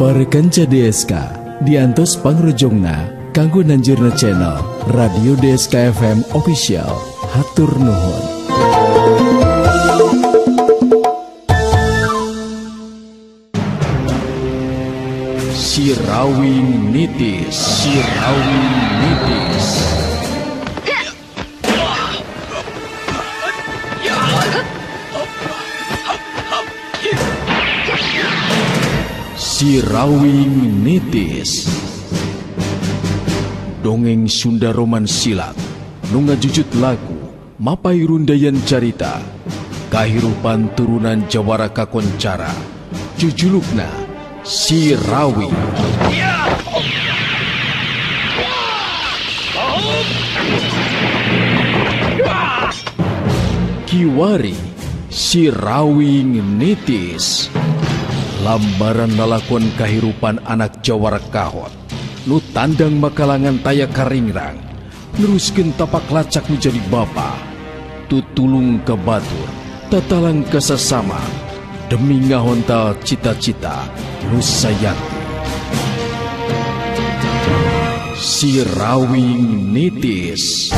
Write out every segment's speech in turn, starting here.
Para kanca DSK diantos pangrojongna kanggo nanjurna channel Radio DSK FM Official. Hatur nuhun. Sirawing nitis, sirawing nitis. Sirawing nitis. Dongeng Sunda Roman Silat nu ngajujut lagu mapai rundayan carita kahirupan turunan Jawara kakoncara jujulukna Sirawing. Kiwari Sirawing nitis. Lambaran lalakon kahirupan anak Jawara kahot nu tandang makalangan taya karingrang neruskeun tapak lacak menjadi bapa tutulung ke batur tatalang ke sesama demi ngahontal cita-cita nu sayanti. Sirawing nitis.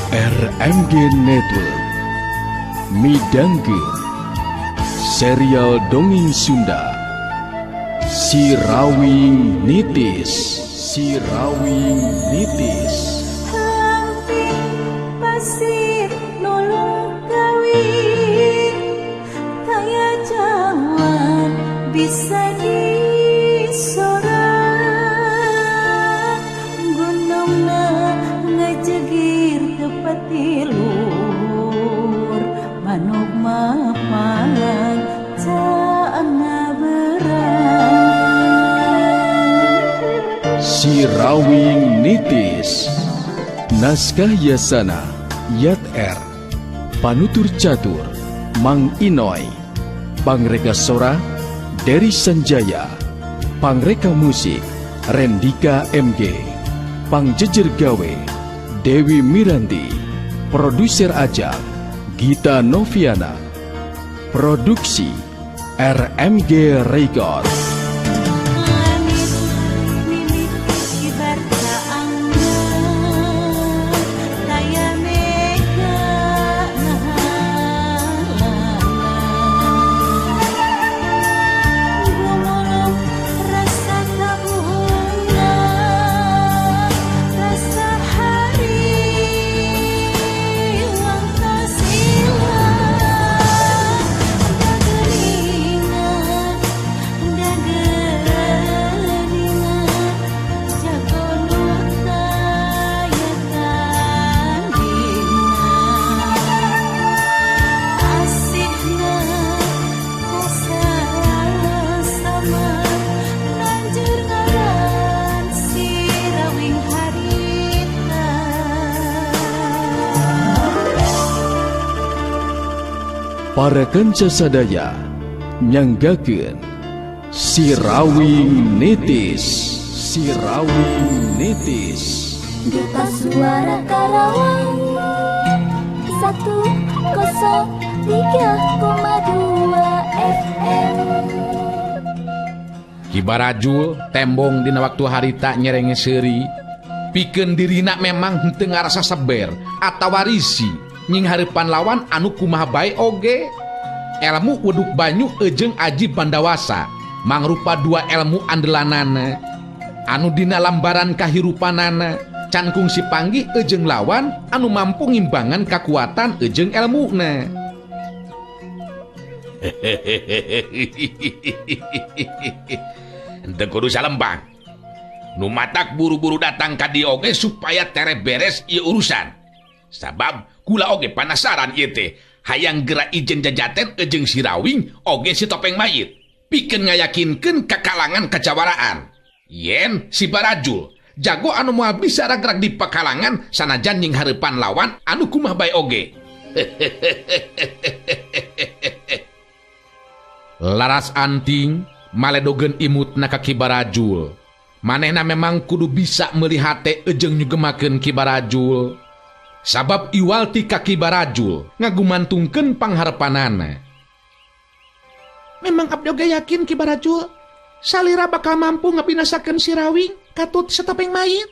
RMG Network midangkeun serial dongeng Sunda Sirawing nitis. Sirawing nitis. Hampir pasir nolong kawin taya jawan bisa disorang gunungna ngajegir tepat tilur manuk mapalang caang ngaberang. Sirawing nitis. Naskah Yasana Yat R. Panutur catur Mang Inoy. Pangreka sora Dery Sanjaya. Pangreka musik Rendika MG. Pangjejer gawe Dewi Miranti. Produser ajang Gita Noviana. Produksi RMG Record. Para kanca sadaya nyanggakeun Sirawing nitis. Sirawing nitis. Duta Suara Karawang 103,2 FM. Kibarajul tembong dina waktu harita nyerenge seuri pikeun dirina memang henteu ngarasa seber atawa risi nying hareupan lawan anu kumaha bae oge. Ilmu weduk banyu ejeng aji pandawasa mangrupa dua ilmu andelanana anu dina lambaran kahirupanana can kungsi panggih ejeng lawan anu mampu ngimbangan kakuatan ejeng ilmuna. Henteu kudu salembang nu matak buru-buru datang ka dieu oge supaya tere beres ieu urusan. Sabab kula oge panasaran ieu teh hayang geura ijen jajaten ejeng Sirawing oge si topeng mayit pikeun ngayakinkeun ka kalangan kajawaraan yen si Barajul jago anu moal bisa gerak di pakalangan sanajan nying hareupan lawan anu kumaha bae oge. Laras anting maledogeun imutna ka Ki Barajul. Manehna memang kudu bisa melihat ejeng nyugemakeun Ki Barajul. Sabab iwal ti ka Ki Barajul ngagumantungkeun pangharepanana. memang abdi oge yakin Ki Barajul salira bakal mampu ngabinasakeun si Rawing katut satopeng mayit.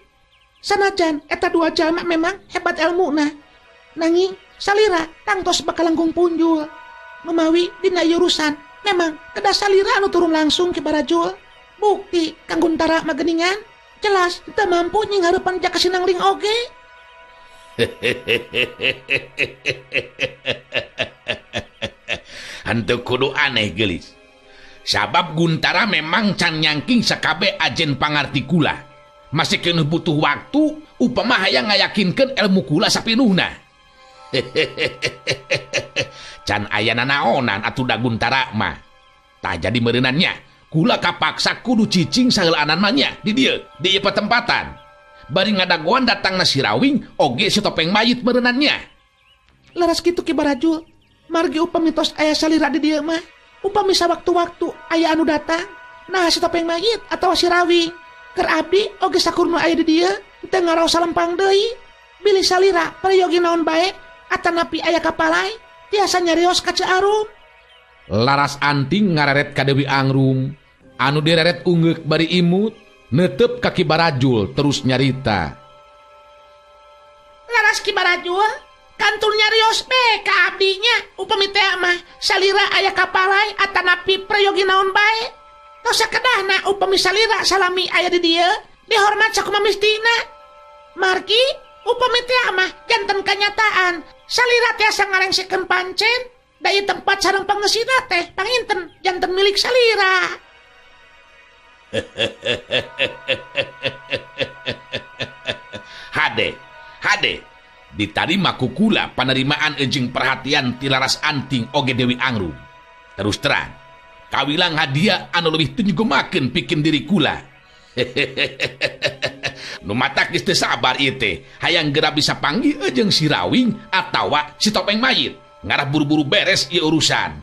Sanajan eta 2 jalma memang hebat elmuna, nanging salira tangtos bakal langkung punjul. Numawi dina ieu urusan memang kedah salira anu turun langsung Ki Barajul. Bukti Kang Guntara mageningan jelas teu mampu nyinghareupan jaka sinangling oge. Henteu kudu aneh geulis. Sabab Guntara memang can nyangking sakabe ajen pangarti kula. Masih kena butuh waktu upama hayang ngayakinkeun ilmu kula sapinuhna. Can ayana naonan atuh da Guntara mah. Tah jadi meureunannya kula kapaksa kudu cicing saheulaanan mah nya di dieu, di ieu patempatan. Bari ngadagoan datangna si Rawing oge si topeng mayit meureunannya. Laras kitu Ki Barajul, margi upami tos aya salira di dieu mah, upami sawaktu-waktu aya anu datang, nah si topeng mayit atawa si Rawing, keur abdi oge sakurnu aya di dieu, teu ngaraos salempang deui. Bilih salira prayogi naon bae, atanapi aya kapalai, tiasa nyarios ka Ciarum. Laras Anting ngareret ka Dewi Angrum, anu direret ungeuk bari imut, neuteup ka Ki Barajul terus nyarita. Laras Ki Barajul, kantul nyarios be ka abdinya upami teh mah salira aya kapalai atanapi prayogi naon bae. Tos sakedahna upami salira salami aya di dieu dihormat sakumaha mistina. Margi upami teh mah janten kanyataan salira tiasa ngarengsikeun pancen da ieu tempat sareng pangeusina teh panginten janten milik salira. Hade ditarima ku kula panerimaan jeung perhatian ti Laras Anting oge Dewi Angrum. Terus terang kawilang hadiah anu leuwih teu nyugemakeun pikeun diri kula. Nu matak geus teu sabar ieu teh hayang geura bisa panggih jeung si Rawing atawa si topeng mayit ngarah buru-buru beres ieu urusan.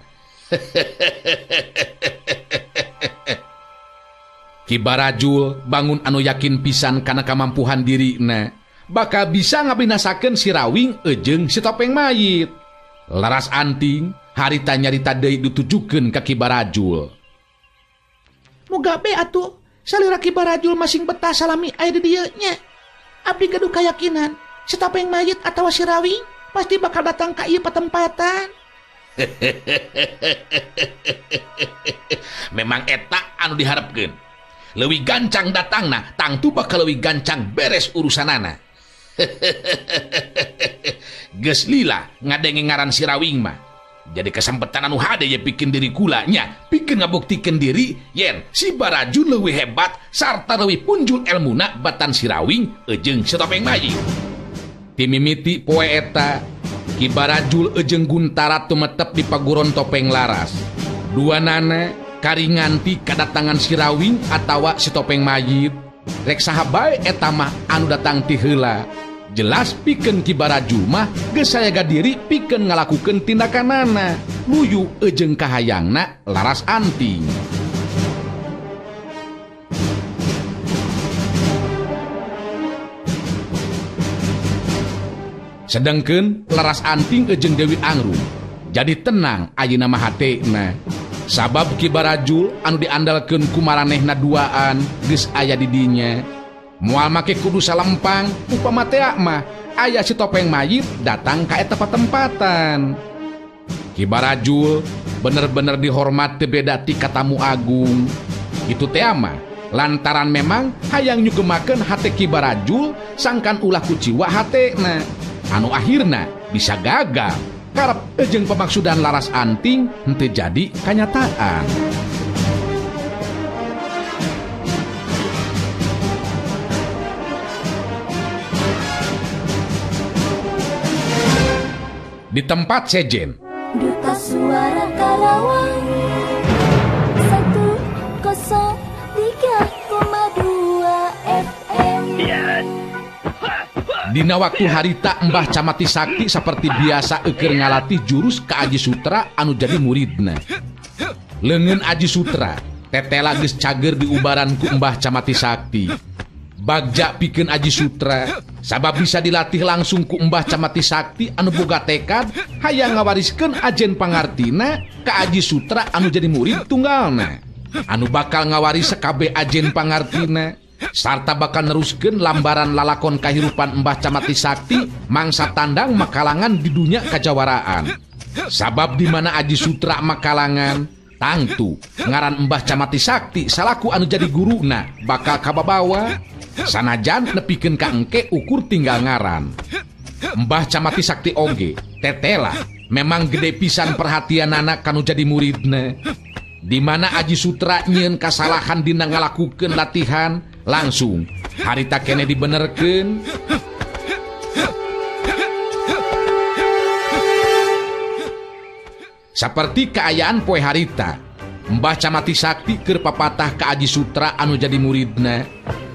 Ki Barajul bangun anu yakin pisan kana kamampuhan dirina bakal bisa ngabinasakeun si Rawing jeung si topeng mayit. Laras Anting harita nyarita deui ditujukeun ka Ki Barajul. Muga be atuh salira Ki Barajul masing betah salami aya di dieu nya. Abdi gaduh kayakinan si topeng mayit atawa si Rawing pasti bakal datang ka ieu patempatan. Memang eta anu diharapkeun. Leuwih gancang datangna tangtu bakal leuwih gancang beres urusanana. Geus lila ngadenge ngaran si Rawing mah. Jadi kesempatan anu hade ye pikeun diri kula nya pikeun ngabuktikeun diri yen si Barajul leuwih hebat sarta leuwih punjul elmuna batan si Rawing jeung si topeng mayit. Ti mimiti poe eta Ki Barajul jeung Guntara tumetep di paguron topeng laras. Duanana karinganti kadatangan si Rawing atawa si topeng mayit. Rek saha bae eta mah anu datang ti heula. Jelas pikeun Ki Barajul mah geus sayaga diri pikeun ngalakukeun tindakanana luyu jeung kahayangna Laras Anting. Sedengkeun Laras Anting jeung Dewi Angrum jadi tenang ayeuna mah hatena. Sabab Ki Barajul anu diandalkeun ku maranehna duaan geus aya di dinya. Moal make kudu salempang upama teh mah aya si topeng mayit datang ka eta patempatan. Ki Barajul bener-bener dihormat teu beda ti ka tamu agung. Itu teh mah lantaran memang hayang nyugemakeun hate Ki Barajul sangkan ulah kuciwa hatena. Anu akhirna bisa gagal karep jeung pemaksudan Laras Anting henteu jadi kanyataan. Di tempat sejen Duta Suara Karawang 103,2 FM. dina waktu harita Mbah Camati Sakti seperti biasa keur ngalatih jurus ka Aji Sutra anu jadi muridna. Leungeun Aji Sutra tetela geus cager diubaran ku Mbah Camati Sakti. Bagja pikeun Aji Sutra Sabab bisa dilatih langsung ku Mbah Camati Sakti anu boga tekad hayang ngawariskeun ajen pangartina ka Aji Sutra anu jadi murid tunggalna, anu bakal ngawaris sakabeh ajen pangartina sarta bakal neruskeun lambaran lalakon kahirupan Mbah Camati Sakti mangsa tandang makalangan di dunia kajawaraan. Sabab di mana Aji Sutra makalangan, tangtu ngaran Mbah Camati Sakti salaku anu jadi guruna bakal kababawa. Sanajan nepikeun ka engke ukur tinggal ngaran. Mbah Camati Sakti oge tetela memang gede pisan perhatian anak kanu jadi muridna. Di mana Aji Sutra nyieun kasalahan dina ngalakukeun latihan, langsung harita kene dibenerkeun. Saperti keayaan poe harita, Mbah Camati Sakti keur papatah ka Aji Sutra anu jadi muridna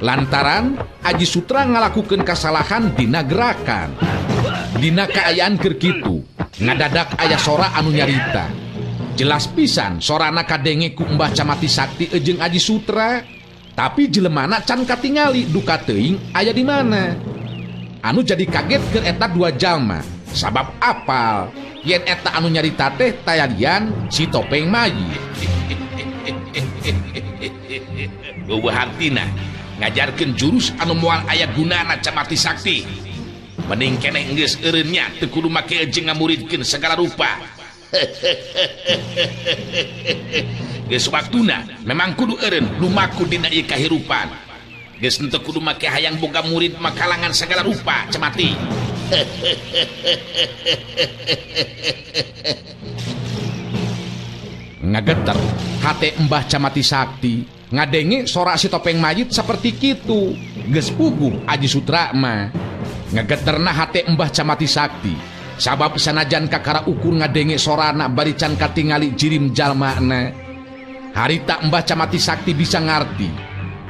lantaran Aji Sutra ngalakukeun kasalahan dina gerakan. Dina keayaan keur kitu ngadadak aya sora anu nyarita. Jelas pisan sorana kadenge ku Mbah Camati Sakti jeung Aji Sutra, tapi jelemana can katingali duka teuing aya di mana. Anu jadi kaget keur eta dua jalma sabab apal yen eta anu nyarita teh tayalian si Topeng Mayit. Bubuhantina ngajarkeun jurus anu moal aya gunana Camati Sakti. Mending keneh geus eureun nya teu kudu make jeung ngamuridkeun segala rupa. Geus waktuna memang kudu eureun lumaku dina ieu kahirupan. Geus teu kudu make hayang boga murid makalangan segala rupa Camati. Ngageter hate Mbah Camati Sakti ngadenge sora si Topeng Mayit seperti kitu. Geus puguh Aji Sutra mah. Ngageterna hate Mbah Camati Sakti sabab sanajan kakara ukur ngadenge sorana bari can katingali jirim jalmana. Harita Mbah Camati Sakti bisa ngarti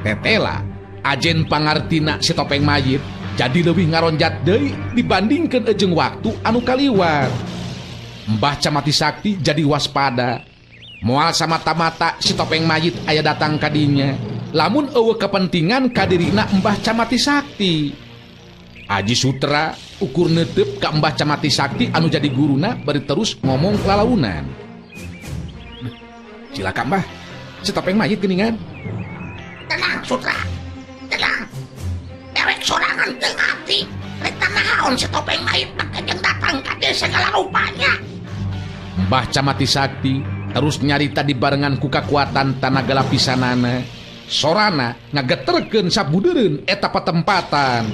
tetela ajen pangartina si Topeng Mayit jadi leuwih ngaronjat deui dibandingkeun jeung waktu anu kaliwat. Mbah Camati Sakti jadi waspada. Moal samata-mata si Topeng Mayit aya datang kadinya, lamun eueuh kepentingan kadirina Mbah Camati Sakti. Aji Sutra ukur neuteup ka Mbah Camati Sakti anu jadi guruna bari terus ngomong lalaunan. Silakan Mbah, si Topeng Mayit geuningan. Tenang Sutra, tenang. Dewek sorangan teu ngarti rek naon si Topeng Mayit make jeung datang ka dieu segala rupanya. Mbah Camati Sakti terus nyarita dibarengan ku kakuatan tanaga lapisanana. Sorana ngageterkeun sabudeureun eta patempatan.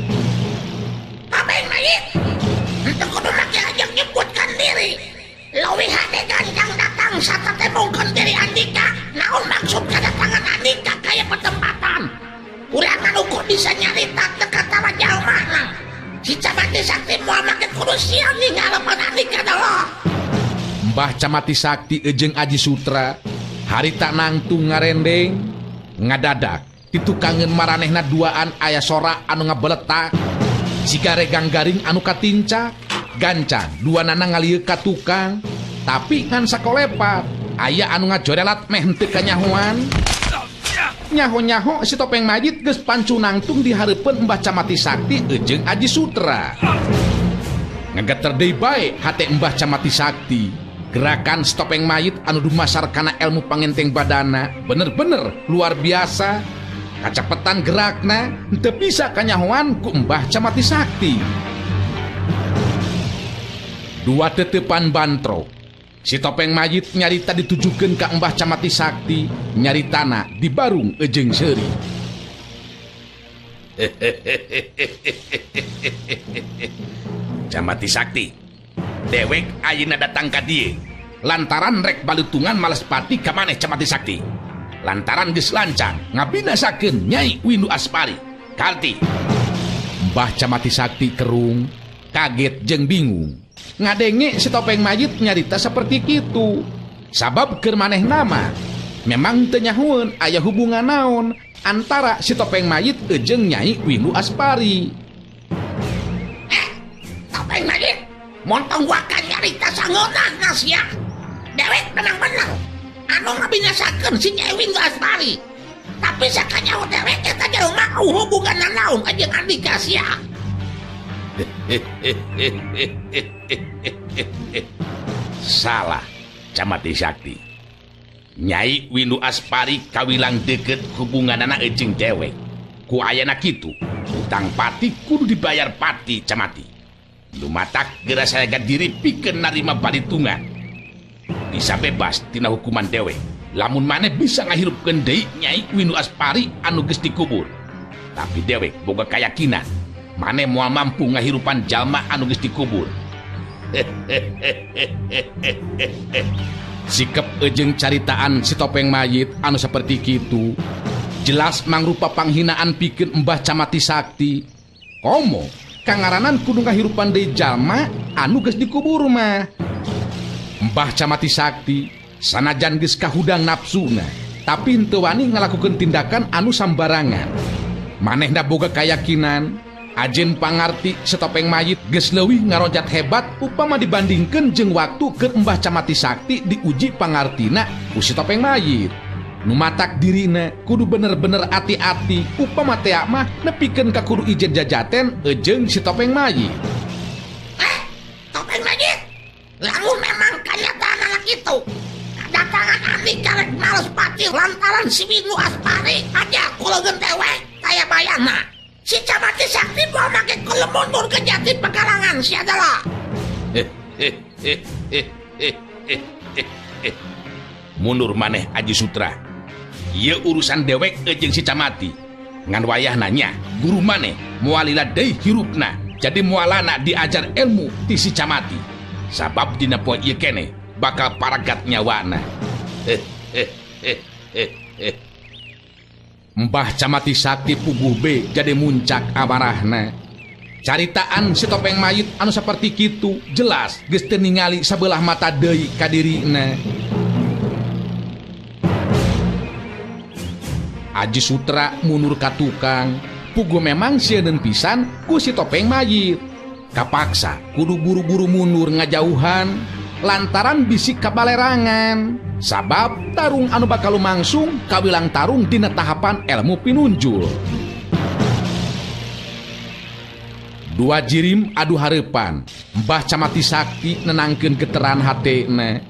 Topeng Mayit, henteu kudu make ajang nyebutkan diri. Leuwih hade gandang datang sarta temungkeun diri Andika. Naon maksud kedatangan Andika ka ieu patempatan? Urang anu ukur bisa nyarita teu katawa jalmana. Si Camati Sakti moal make kudu siap ninggaleun Andika dolo. Mbah Camati Sakti jeung Aji Sutra harita nangtung ngarendeng ngadadak ditukangeun maranehna duaan aya sora anu ngabeletak siga regang garing anu katincak gancang duanana ngalieu ka tukang tapi ngan sakolepat aya anu ngajorelat meh henteu kanyahoan. Nyaho-nyaho si Topeng Mayit geus pancu nangtung di hareupeun Mbah Camati Sakti jeung Aji Sutra. Ngageter deui bae hate Mbah Camati Sakti. Gerakan si Topeng Mayit anu dumasar kana ilmu pangenteng badana bener-bener luar biasa. Kacepetan gerakna teu bisa kanyahoan ku Mbah Camati Sakti. Dua tetepan bantro si Topeng Mayit nyarita ditujukeun ka Mbah Camati Sakti, nyaritana di barung jeung seuri. Camati Sakti, dewek ayeuna datang ka dieu lantaran rek balutungan males pati ka maneh Camati Sakti. Lantaran geus lancang ngabinasakeun Nyai Windu Aspari. Kalti. Mbah Camati Sakti kerung, kaget jeung bingung. Ngadenge si Topeng Mayit nyarita seperti kitu. Sabab keur manehna mah memang teu nyahoeun aya hubungan naon antara si Topeng Mayit jeung Nyai Windu Aspari. Topeng Mayit, montong wakan nyarita sangeunana sia. Dewek menang-menang anu ngabinasakeun si Nyai Windu Aspari. Tapi sakanyaho dewek eta jelema hubunganna naon ka jeung Andika sia. Salah, Camati Sakti. Nyai Windu Aspari kawilang deket hubungan anak ejeng dewek. Ku ayana kitu, utang pati kudu dibayar pati, Camati. Lumatak gera saya diri pikeun narima balitungan. Bisa bebas tina hukuman dewek. Lamun maneh bisa ngahirupkeun deui Nyai Windu Aspari anu geus dikubur. Tapi dewek boga kayakinan maneh moal mampu ngahirupan jalma anu geus dikubur. Sikap ejeng caritaan si topeng mayit anu seperti kitu jelas mangrupa panghinaan pikeun Mbah Camati Sakti. Komo kangaranan kudu ngahirupan deui jalma anu geus dikubur mah. Mbah Camati Sakti sanajan geus kahudang nafsuna tapi henteu wani ngalakukeun tindakan anu sambarangan. Manehna boga kayakinan ajen pangarti setopeng mayit geus leuwih ngarojat hebat upama dibandingkeun jeung waktu keur Mbah Camati Sakti diuji pangartina ku si topeng mayit. Nu matak dirina kudu bener-bener ati-ati upama tea mah nepikeun ka kudu ijen jajaten ejeng si topeng mayit. Topeng mayit, lamun memang kanyataan anak itu datangan Andi karek males pati lantaran si Windu Aspari aja kulegeun dewek kaya bayana. Si Camati Sakti mau make kulo mundur ke jati pekarangan si adalah. Mundur maneh Aji Sutra. Ieu urusan dewek ejeng si Camati. Ngan wayah nanya, guru maneh moalila deui hirupna. Jadi moalana diajar ilmu ti si Camati. Sabab dina poe ieu keneh bakal paragat nyawana. Mbah Camati Sakti puguh be jadi muncak amarahna. Caritaan si topeng mayit anu seperti kitu jelas geus teu ningali sabelah mata deui ka dirina. Aji Sutra mundur ka tukang, puguh memang sieun pisan ku si topeng mayit. Kapaksa kudu buru-buru mundur ngajauhan lantaran bisik kabalerangan. Sabab tarung anu bakal lumangsung kawilang tarung dina tahapan ilmu pinunjul. Dua jirim adu hareupan, Mbah Camati Sakti nenangkeun geteran hatena.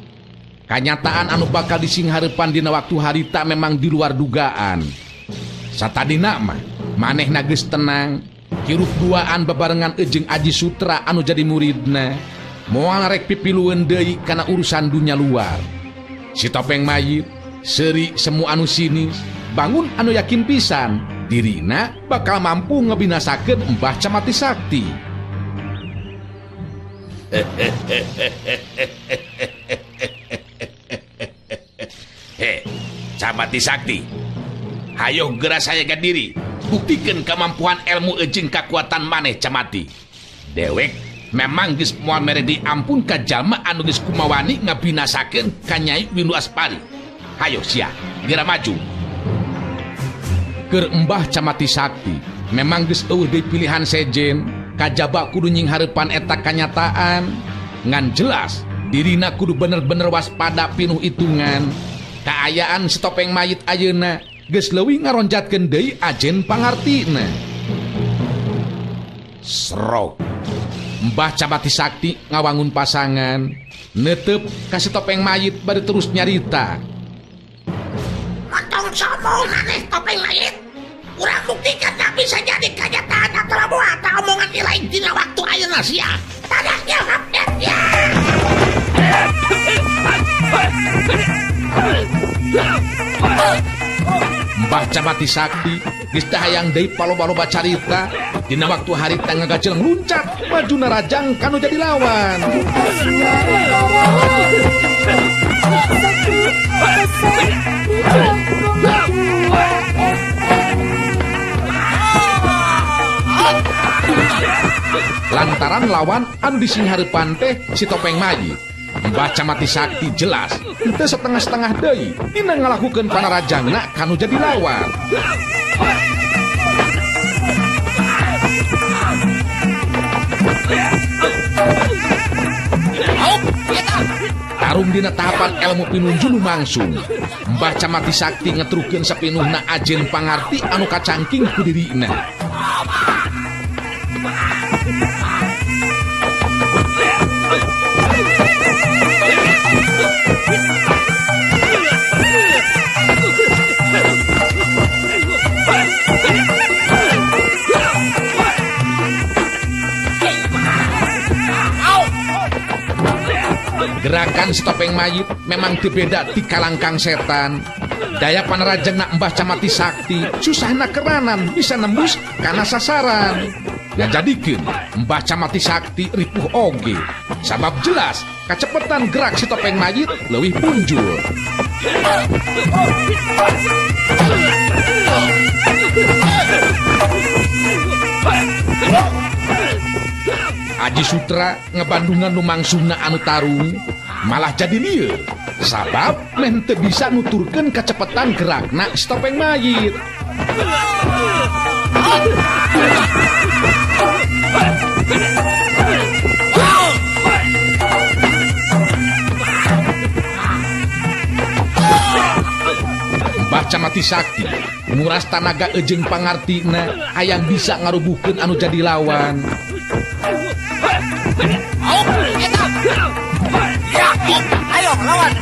Kanyataan anu bakal dising hareupan dina waktu harita memang di luar dugaan. Satadina mah manehna geus tenang, hirup duaan bebarengan ejeng Aji Sutra anu jadi muridna. Moal rek pipilueun deui kana urusan dunya luar. Si topeng mayit seuri semu anu sinis bangun anu yakin pisan dirina bakal mampu ngebinasakeun Mbah Camati Sakti. Camati Sakti, hayo geura sayaga diri, buktikeun kemampuan ilmu ejeng kakuatan maneh Camati. Dewek memang geus moal mere diampun ka jalma anu geus kumawani ngabinasakeun ka Nyai Windu Aspari. Hayo sia, geura maju. Keur Mbah Camati Sakti memang geus eueuh deui pilihan sejen, kajaba kudu nying hareupan eta kanyataan. Ngan jelas dirina kudu bener-bener waspada pinuh itungan. Kaayaan si topeng mayit ayeuna geus leuwih ngaronjatkeun deui ajen pangartina. Srok. Mbah Camati Sakti ngawangun pasangan, netep kasih topeng mayit bari terus nyarita. Montong sombong maneh topeng mayit. Urang buktikan tak bisa jadi kenyataan atau buatan omongan lain dina waktu ayeuna sia. Tadak jawab ya. Mbah Camati Sakti geus teu hayang deui paloba-loba carita. Dina waktu harita ngagacel ngluncat maju narajang kanu jadi lawan. Lantaran lawan anu dising hareupan teh si topeng mayit. Mbah Camati Sakti jelas teu setengah-setengah deui dina ngalakukeun panarajangna kanu jadi lawan. Tarung dina tahapan ilmu pinunjul lumangsung, Mbah Camati Sakti ngetrukeun sapinuhna ajen pangarti anu kacangking ku dirina. Sedangkan si topeng mayit memang tibeda ti kalangkang setan. Daya panarajang na Mbah Camati Sakti susah na keranan bisa nembus karena sasaran. Ya jadikan Mbah Camati Sakti ripuh oge. Sabab jelas kecepatan gerak si topeng mayit leuwih punjul. Aji Sutra ngebandungan lumangsungna anu tarung malah jadi lieu sabab meh teu bisa nuturkeun kecepatan gerakna si topeng mayit. Mbah Camati Sakti nguras tanaga ejeng pangartina hayang bisa ngarubuhkeun anu jadi lawan. Ayo lawan.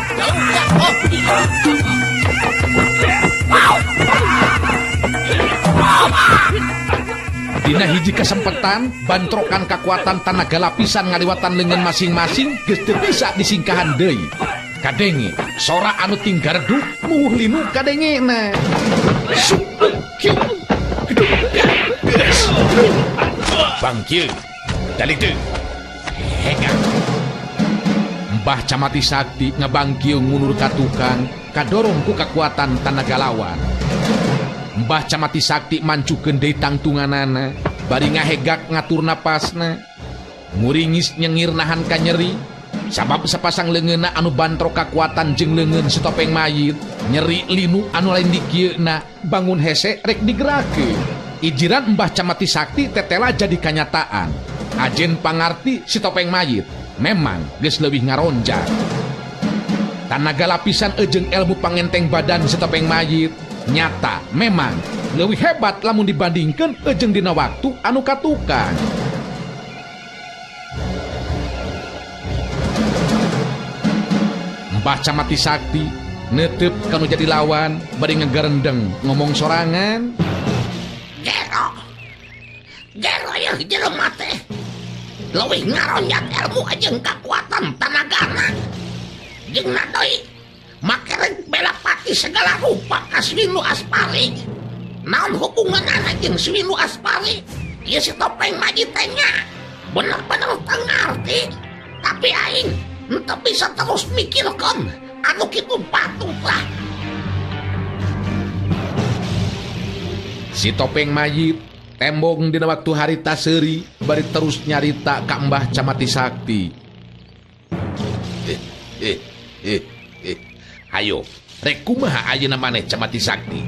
Dina hiji kesempatan bantrokan kekuatan tanaga lapisan ngaliwatan lengan masing-masing geus teu bisa disingkahan deui. Kadenge sora anu tinggal reduk muh linu kadengena. Bangkieu dalik deui. Hega Mbah Camati Sakti ngabangkieu ngunur ka tukang kadorong ku kekuatan tanaga lawan. Mbah Camati Sakti mancukeun deui tangtunganana bari ngahegak ngatur napasna. Nguringis nyengir nahan ka nyeri sabab sepasang leungeunna anu bantrok kekuatan jeung leungeun si topeng mayit nyeri linu anu lain dikieuna bangun hese rek digerakeun. Ijiran Mbah Camati Sakti tetela jadi kanyataan. Ajen pangarti si topeng mayit memang geus leuwih ngaronjak. Tanaga lapisan ejeng ilmu pangenteng badan si topeng mayit nyata memang leuwih hebat lamun dibandingkeun ejeng dina waktu anu katukang. Mbah Camati Sakti neuteup kanu jadi lawan bari ngegerendeng ngomong sorangan. Gero ya jelema teh leuwih ngaronjak ilmu jeung kekuatan tanagana. Jeung nadoi make rek bela pati segala rupa ka Swinu Aspari. Naon hubunganna jeung Swinu Aspari? Ieu si topeng mayit teh nya bener-bener teu ngarti. Tapi aing henteu bisa terus mikirkeun anu kitu patut lah. Si topeng mayit tembong dina waktu harita seuri bari terus nyarita ka Mbah Camati Sakti. Hayo, rek kumaha ayeuna maneh Camati Sakti?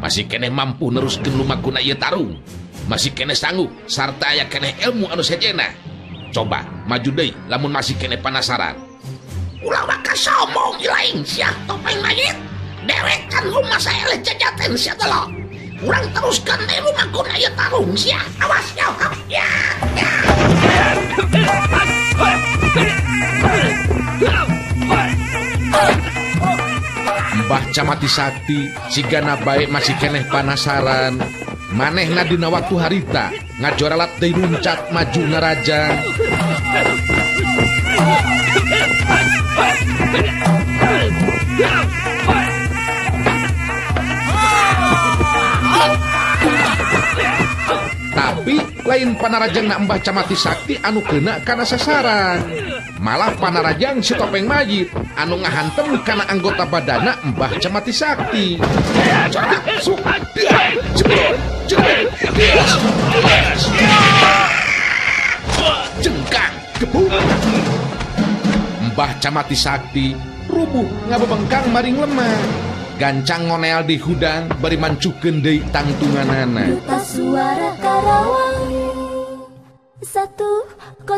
Masih keneh mampu neruskeun lumakuna ieu tarung? Masih keneh sanggup sarta aya keneh ilmu anu sejena? Coba maju deui lamun masih keneh panasaran. Ulah bakal sombong ilaing sia topeng mayit. Derekan rumah saya jajaten sia telo. Urang teruskan deh lumakun aya tarung sia. Awas ya. Mbah Camati Sakti sigana bae masih keneh panasaran. Manehna dina waktu harita ngajoralat deui runcat maju ngarajang. Tapi lain panarajang na Mbah Camati Sakti anu keuna kana sasaran. Malah panarajang si topeng mayit anu ngahantem kana anggota badana Mbah Camati Sakti. Jengkang gebuk. Mbah Camati Sakti rubuh ngabebengkang maring lemah. Gancang ngonel di hudang bari mancukeun deui tangtunganana. Duta Suara Karawang 103,2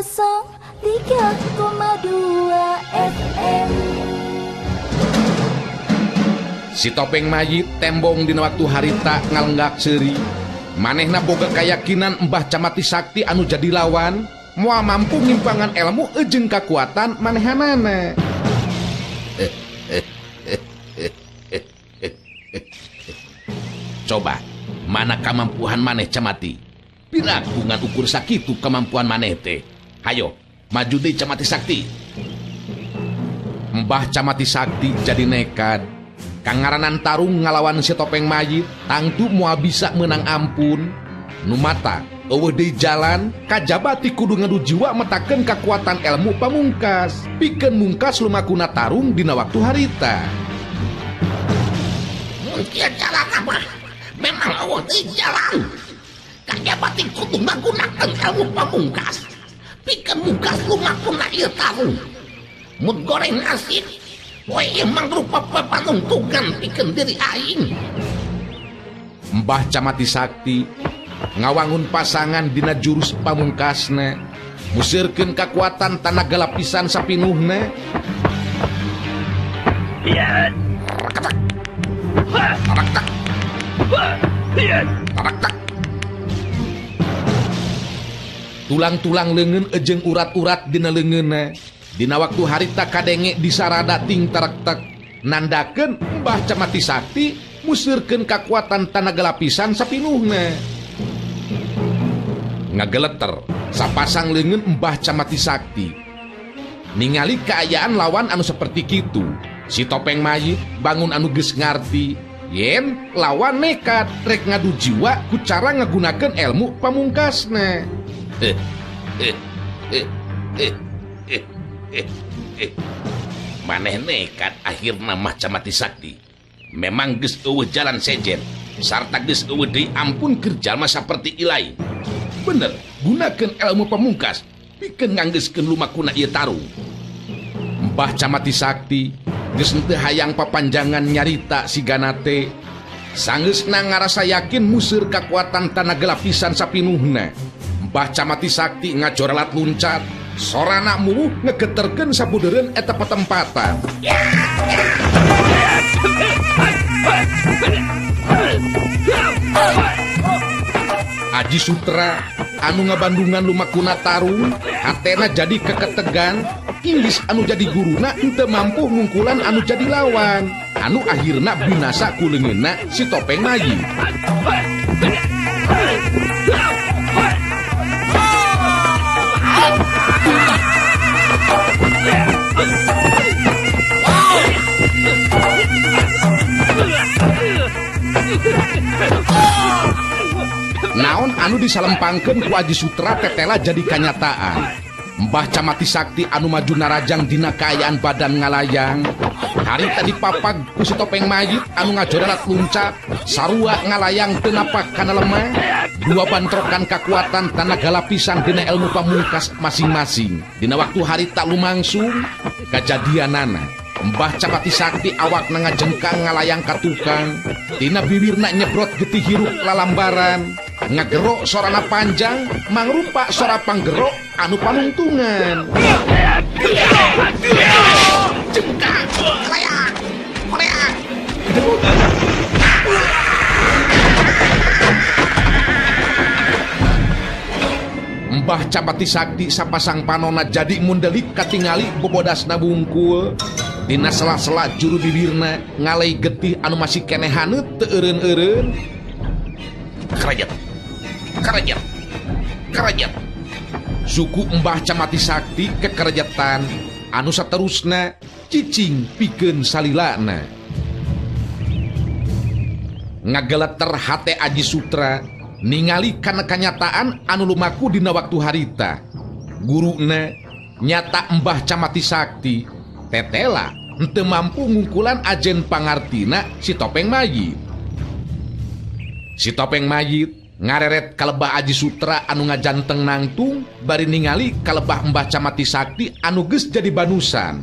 FM. Si topeng mayit tembong dina waktu harita ngalenggak seuri. Manehna boga kayakinan Mbah Camati Sakti anu jadi lawan moal mampu ngimpangan ilmu ejeng kakuatan manehanana. Coba, mana kemampuan maneh Camati? Pirakungan ukur sakitu kemampuan maneh teh. Hayo, maju deui Camati Sakti. Mbah Camati Sakti jadi nekat. Kangaranan tarung ngalawan si Topeng Mayit tangtu moal bisa menang ampun. Numata eueuh deui jalan kajabati kudu ngadu jiwa metakeun kekuatan ilmu pamungkas pikeun mungkas lumakuna tarung dina waktu harita. Mungkin jalan apa? Memang eueuh deui jalan. Kajabati kudu ngagunakeun ilmu pamungkas pikeun mungkas lumakuna ieu tarung. Mun goreng nasi woi emang rupa panungtugan pikeun diri aing. Mbah Camati Sakti ngawangun pasangan dina jurus pamungkasna, musirkeun kakuatan tanaga lapisan sapinuhna. Tarak-tak. Tulang-tulang leungeun ejeng urat-urat dina leungeunna. Dina waktu harita kadenge disarada ting tarak-tak nandakeun Mbah Camati Sakti musirkeun kakuatan tanaga lapisan sapinuhna. Ngageleter sapasang leungeun Mbah Camati Sakti ningali kaayaan lawan anu seperti kitu. Si Topeng Mayit bangun anu geus ngarti yen lawan nekat rek ngadu jiwa ku cara ngagunakeun ilmu pamungkasna. Maneh nekat akhirna Mbah Camati Sakti. Memang geus eueuh jalan sejen sarta geus eueuh deui ampun keur jalma saperti ilai. Bener, gunakeun ilmu pamungkas pikeun nganggeuskeun lumakuna ieu tarung. Mbah Camati Sakti geus teu hayang papanjangan nyarita sigana teh. Sanggeusna ngarasa yakin museur kakuatan tanaga lapisan sapinuhna. Mbah Camati Sakti ngajorelat luncat, sorana muwuh ngegeterkeun sabudeureun eta patempatan. Aji Sutra anu ngabandungan lumakuna tarung hatena jadi keketegan. Inglis anu jadi guruna henteu mampu ngungkulan anu jadi lawan, anu akhirna binasa ku leungeunna si Topeng Mayit. Naon anu disalempangkeun ku Aji Sutra tetela jadi kanyataan. Mbah Camati Sakti anu maju narajang dina kaayaan badan ngalayang harita dipapag ku si Topeng Mayit anu ngajorelat luncat, sarua ngalayang teu napak kana lemah. Dua bantrokan kakuatan tanaga lapisan dina ilmu pamungkas masing-masing. Dina waktu harita lumangsung kajadianana Mbah Camati Sakti awakna ngajengkang ngalayang ka tukang, tina bibirna nyebrot getih hirup lalambaran, ngagerok sorana panjang mangrupa sora panggerok anu panungtungan. Jengkang, layak, layak. Mbah Camati Sakti sapasang panona jadi mundelik katingali bobodasna bungkul. Dina sela-sela juru bibirna ngalai getih anu masih keneh haneut teu eureun-eureun. Karajat. Suku Mbah Camati Sakti kekerajetan anu saterusna cicing pikeun salilana. Ngageleter hate Aji Sutra ningali kana kanyataan anu lumaku dina waktu harita. Guruna nyata Mbah Camati Sakti tetela henteu mampu ngungkulan ajen pangartina si Topeng Mayit. Si Topeng Mayit ngareret kalebah Aji Sutra anu ngajanteng nangtung bari ningali kalebah Mbah Camati Sakti anu geus jadi banusan.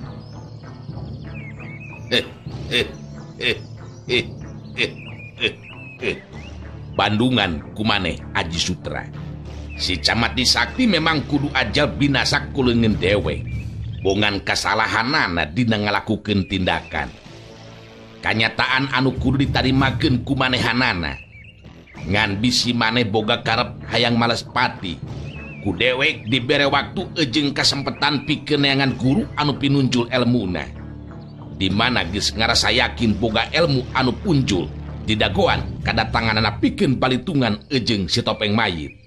Bandungan kumaneh Aji Sutra. Si Camati Sakti memang kudu ajal binasa ku leungeun dewe. Bongan kasalahanana dina ngalakukeun tindakan. Kanyataan anu kudu ditarimakeun kumanehanana. Ngan bisi maneh boga karep hayang males pati. Ku dewek dibere waktu ejeng kasempetan pikeun neangan guru anu pinunjul elmuna. Di mana geus ngarasa yakin boga ilmu anu punjul di dagoan kadatanganana pikeun balitungan ejeng si Topeng Mayit.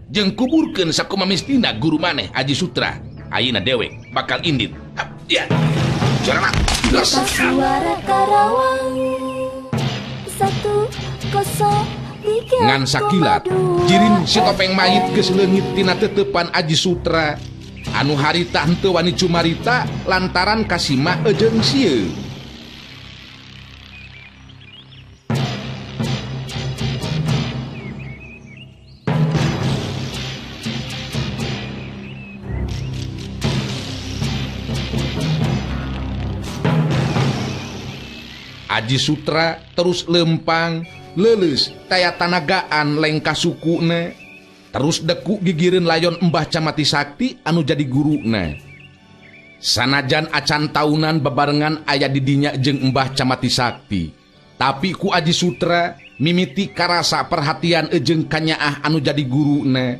jeung kuburkeun sakumaha mistina guru maneh Aji Sutra. Ayeuna dewek bakal indit. Ya. Sorangan. Dos. Suara Karawang 103,2. Ngan sakilat jirin si topeng mayit geus leungit tina teutepan Aji Sutra anu harita henteu wani cumarita lantaran kasima ejeung sieun. Aji Sutra terus lempang leuleus taya tanagaan lengka sukuna terus deku gigireun layon Mbah Camati Sakti anu jadi guruna. Sanajan acan taunan bebarengan aya di dinya jeung Mbah Camati Sakti, tapi ku Aji Sutra mimiti karasa perhatian jeung kanyaah anu jadi guruna.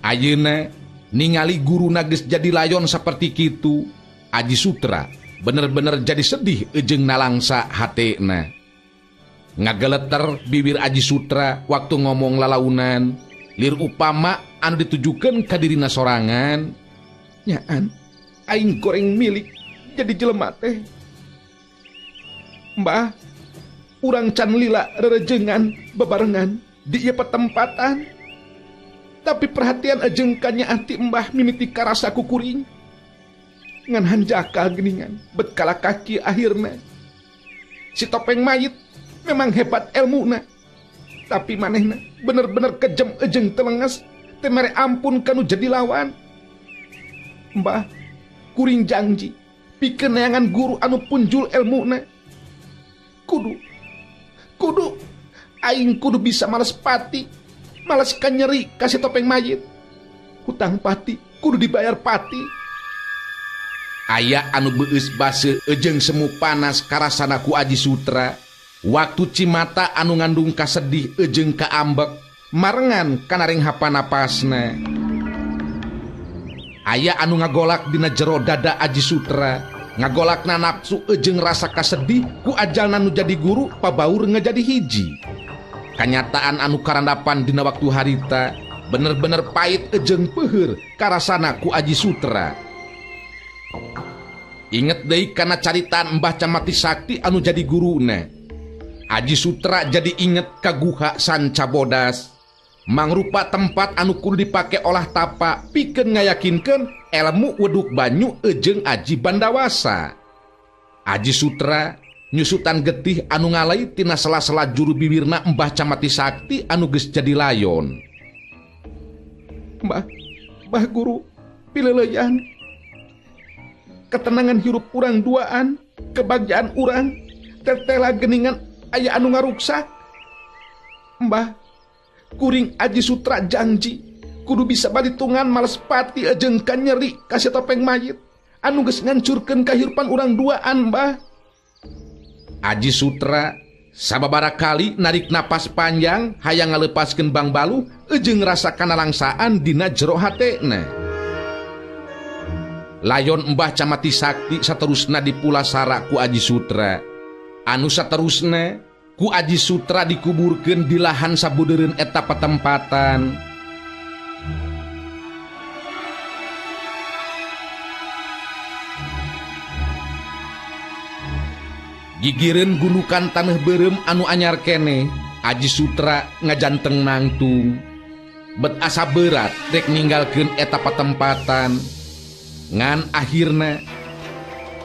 Ayeuna ningali guruna geus jadi layon saperti kitu, Aji Sutra bener-bener jadi sedih jeung nalangsa hatena. Ngageleter bibir Aji Sutra waktu ngomong lalaunan, lir upama anu ditujukeun ka dirina sorangan. Nyaan, aing goreng milik jadi jelema teh. Mbah, urang can lila rerejengan bebarengan di ieu petempatan. Tapi perhatian jeung kanyaah ti Mbah mimiti karasa kukuring. Ngan hanjakal geningan bet kala kaki akhirna. Si topeng mayit memang hebat ilmuna, tapi manehna bener-bener kejem ejeng telenges teu mere ampun kanu jadi lawan. Mbah, kuring janji pikeun neangan guru anu punjul ilmuna. Kudu aing kudu bisa males pati, males kanyeri ka si topeng mayit. Hutang pati kudu dibayar pati. Aya anu beus base ejeng semu panas karasana ku Aji Sutra. Waktu cimata anu ngandung kasedih ejeng kaambek marengan kana ring hapanapasna. Aya anu ngagolak dina jero dada Aji Sutra, ngagolakna nafsu ejeng rasa kasedih ku ajalna nu jadi guru pabaur ngajadi hiji. Kanyataan anu karandapan dina waktu harita bener-bener pait ejeng peuheur karasana ku Aji Sutra. Inget deui kana caritaan Mbah Camati Sakti anu jadi guruna. Aji Sutra jadi inget ka Guha Sanca Bodas, mangrupa tempat anu kudu dipake olah tapa pikeun ngayakinkeun ilmu weduk banyu ejeng Aji Bandawasa. Aji Sutra nyusutan getih anu ngalai tina sela-sela juru bibirna Mbah Camati Sakti anu geus jadi layon. Mbah Guru, pileleyan. Ketenangan hirup urang duaan, kebahagiaan urang, tetela geningan aya anu ngaruksak. Mbah, kuring Aji Sutra janji kudu bisa balitungan males pati ejeng kanyeri ka si topeng mayit anu geus ngancurkeun kahirupan urang duaan, Mbah. Aji Sutra sababaraha kali narik napas panjang hayang ngalepaskeun Bang Balu ejeng rasa kanalangsaan dina jero hatena. Layon Mbah Camati Sakti saterusna dipulasara ku Aji Sutra. Anu saterusna ku Aji Sutra dikuburkeun di lahan sabudeureun eta patempatan. Gigireun gundukan taneuh beureum anu anyar keneh, Aji Sutra ngajanteng nangtung. Bet asa berat rek ninggalkeun eta patempatan. Ngan akhirna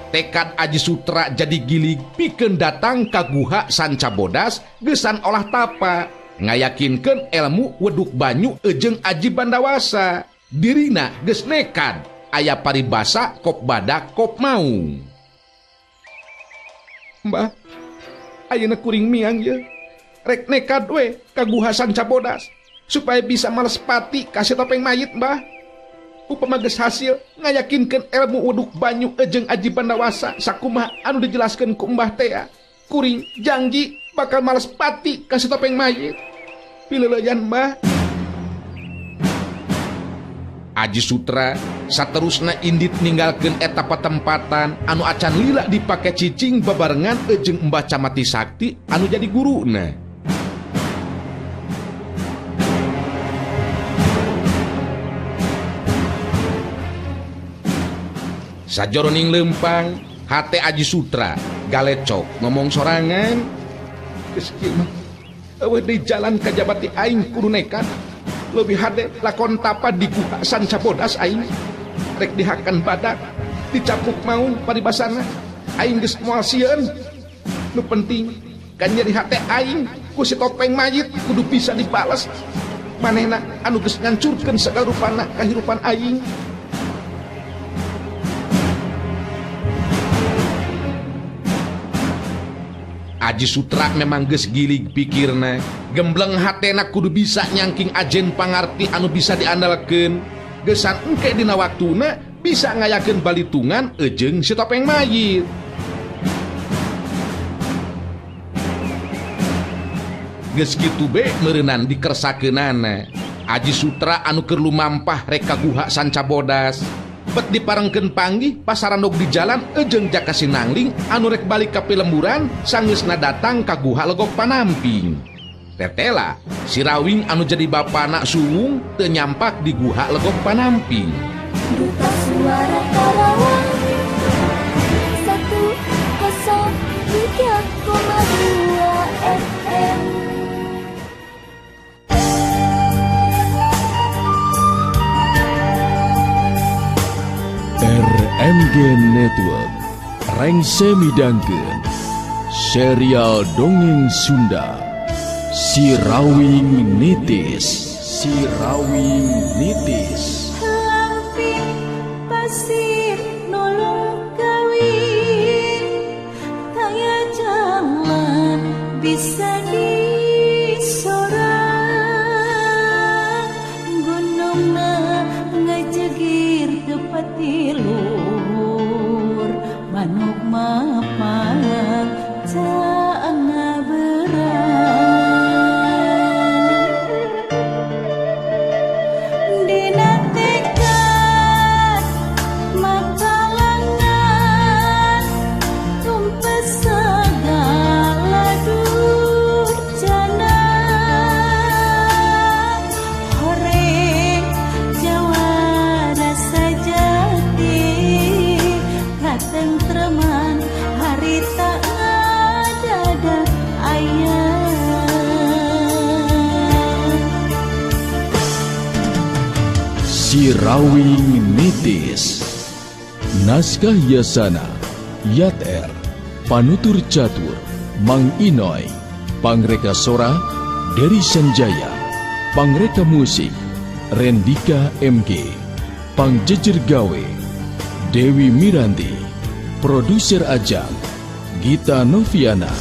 tekad Aji Sutra jadi gilig pikeun datang ka Guha Sanca Bodas geusan olah tapa ngayakinkeun ilmu weduk banyu ejeng Aji Bandawasa. Dirina geus nekad aya paribasa kop badak kop maung. Mbah, ayeuna kuring miang ye rek nekad we ka Guha Sanca Bodas supaya bisa males pati ka si topeng mayit, Mbah. Upama geus hasil ngayakinkeun ilmu weduk banyu ejeng Aji Bandawasa sakumaha anu dijelaskeun ku Mbah Tea, kuring janji bakal males pati ka si topeng mayit. Pileleyan, Mbah. Aji Sutra saterusna indit ninggalkeun eta patempatan anu acan lila dipake cicing babarengan ejeng Mbah Camati Sakti anu jadi guruna. Sajoroning lempang hate Aji Sutra galecok ngomong sorangan. Geus kieu mah eueuh deui jalan ka Jabati aing kudu nekat. Leuwih hade lakon tapa di guha Sanca Bodas aing. Rek dihakan badak, dicapuk maung paribasana. Aing geus moal sieun. Nu penting kan nyeri hate aing ku si topeng mayit kudu bisa dibales. Manehna anu geus ngancurkeun segala rupana kahirupan aing. Aji Sutra memang geus gilig pikirna, gembleng hatena kudu bisa nyangking ajen pangarti anu bisa diandalkeun. Geusan engke dina waktuna bisa ngayakeun balitungan ejeung si topeng mayit. Geus kitu be meureunnan dikersakeunana. Aji Sutra anu keur lumampah rek ka guha Sanca Bodas. Bet diparengkeun panggih pasarandog di jalan ejeung Jaka Sinangling anu rek balik ka Pilemburan sanggeusna datang ka guha Legok Panamping. Tetela si Rawing anu jadi bapana Suwung teu nyampak di guha Legok Panamping. Duta Suara Karawang 103,2 FM. RMG Network rengse midangkeun serial dongeng Sunda Si Rawing Nitis. Si Rawing Nitis. Lamping pasir nolong kawin, taya jalan bisa disorang. Gunungna ngajegir tepat tilur, manuk mapang caang berang. Si Rawing Nitis. Naskah Yasana Yat R, Panutur Catur Mang Inoy, Pangreka Sora Dery Sanjaya, Pangreka Musik Rendika MG, Pangjejer Gawe Dewi Miranti, Produser Ajang Gita Noviana,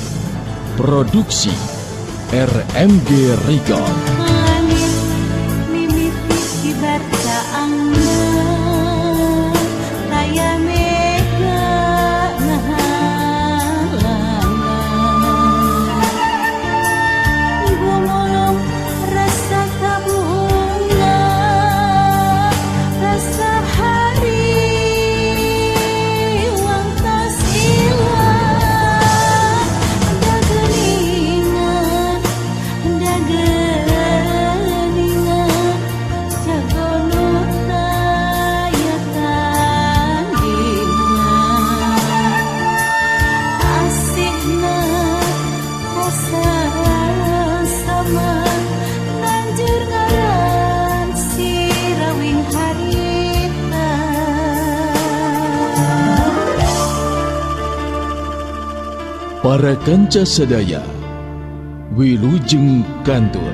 Produksi RMG Record. Para kanca sadaya, wilujeng kantun.